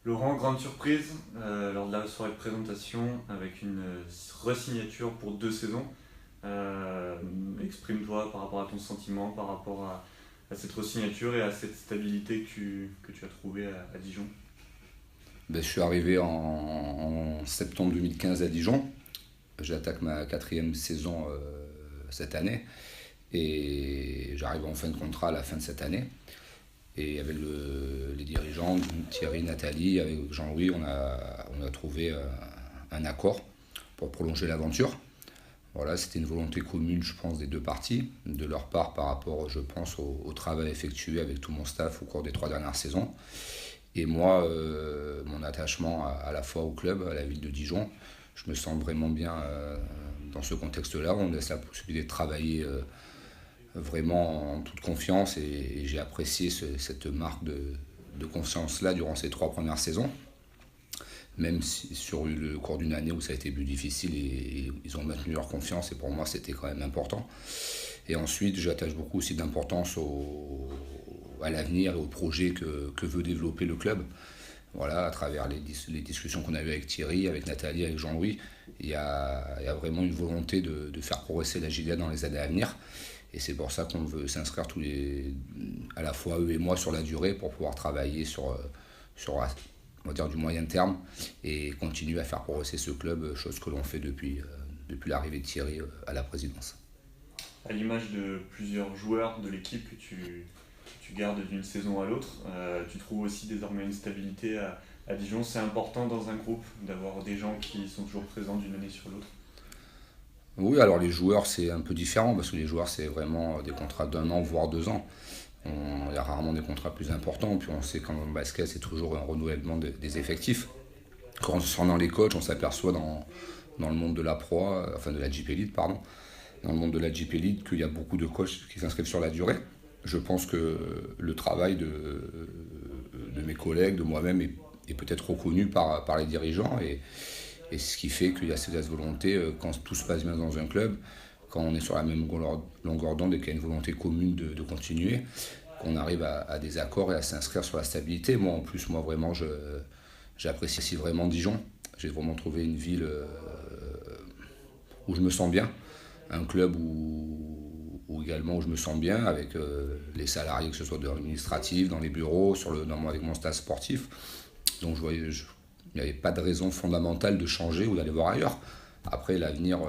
Laurent, grande surprise lors de la soirée de présentation avec une re-signature pour 2 saisons. Euh, Exprime-toi par rapport à ton sentiment, par rapport à cette re-signature et à cette stabilité que tu as trouvée à Dijon. Je suis arrivé en septembre 2015 à Dijon. J'attaque ma quatrième saison cette année et j'arrive en fin de contrat à la fin de cette année. Et avec les dirigeants, Thierry, Nathalie, avec Jean-Louis, on a trouvé un accord pour prolonger l'aventure. Voilà, c'était une volonté commune, je pense, des deux parties, de leur part par rapport, je pense, au travail effectué avec tout mon staff au cours des 3 dernières saisons. Et moi, mon attachement à la fois au club, à la ville de Dijon, je me sens vraiment bien dans ce contexte-là. On laisse la possibilité de travailler vraiment en toute confiance et j'ai apprécié cette marque de confiance-là durant ces 3 premières saisons. Même si sur le cours d'une année où ça a été plus difficile et ils ont maintenu leur confiance et pour moi c'était quand même important. Et ensuite j'attache beaucoup aussi d'importance à l'avenir et au projet que veut développer le club. Voilà, à travers les discussions qu'on a eues avec Thierry, avec Nathalie, avec Jean-Louis, il y a vraiment une volonté de faire progresser la JDA dans les années à venir. Et c'est pour ça qu'on veut s'inscrire à la fois eux et moi sur la durée pour pouvoir travailler sur on va dire, du moyen terme et continuer à faire progresser ce club, chose que l'on fait depuis l'arrivée de Thierry à la présidence. À l'image de plusieurs joueurs de l'équipe que tu gardes d'une saison à l'autre, tu trouves aussi désormais une stabilité à Dijon. C'est important dans un groupe d'avoir des gens qui sont toujours présents d'une année sur l'autre. Oui, alors les joueurs c'est un peu différent parce que les joueurs c'est vraiment des contrats d'1 an voire 2 ans. Il y a rarement des contrats plus importants, puis on sait qu'en basket c'est toujours un renouvellement des effectifs. Concernant les coachs, on s'aperçoit dans le monde de la proie, enfin de la JP Elite, pardon, dans le monde de la JP Elite qu'il y a beaucoup de coachs qui s'inscrivent sur la durée. Je pense que le travail de mes collègues, de moi-même est peut-être reconnu par les dirigeants et ce qui fait qu'il y a cette volonté, quand tout se passe bien dans un club, quand on est sur la même longueur d'onde et qu'il y a une volonté commune de continuer, qu'on arrive à des accords et à s'inscrire sur la stabilité. Moi, en plus, moi vraiment, j'apprécie vraiment Dijon. J'ai vraiment trouvé une ville où je me sens bien, un club où également où je me sens bien avec les salariés, que ce soit de l'administratif, dans les bureaux, avec mon staff sportif. Donc il n'y avait pas de raison fondamentale de changer ou d'aller voir ailleurs. Après, l'avenir,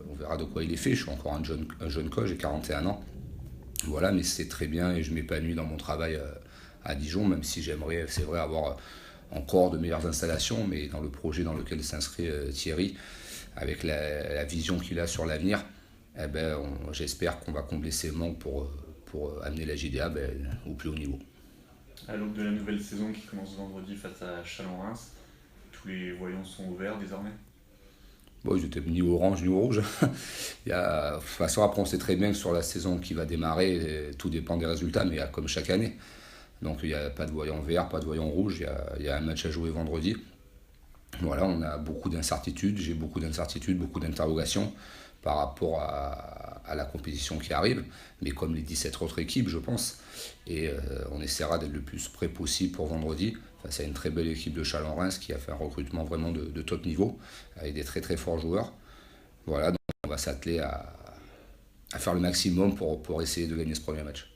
on verra de quoi il est fait. Je suis encore un jeune coach, j'ai 41 ans. Voilà, mais c'est très bien et je m'épanouis dans mon travail à Dijon, même si j'aimerais, c'est vrai, avoir encore de meilleures installations, mais dans le projet dans lequel s'inscrit Thierry, avec la vision qu'il a sur l'avenir, j'espère qu'on va combler ces manques pour amener la JDA au plus haut niveau. À l'aube de la nouvelle saison qui commence vendredi face à Chalon-Reims, tous les voyants sont ouverts désormais. Bon, ils étaient ni orange ni rouge. De toute façon, après, on sait très bien que sur la saison qui va démarrer, tout dépend des résultats, mais comme chaque année. Donc il n'y a pas de voyant vert, pas de voyant rouge, il y a un match à jouer vendredi. Voilà, on a beaucoup d'incertitudes, j'ai beaucoup d'incertitudes, beaucoup d'interrogations par rapport à la compétition qui arrive, mais comme les 17 autres équipes, je pense. Et on essaiera d'être le plus près possible pour vendredi. Face à une très belle équipe de Chalon-Reims qui a fait un recrutement vraiment de top niveau, avec des très très forts joueurs. Voilà, donc on va s'atteler à faire le maximum pour essayer de gagner ce premier match.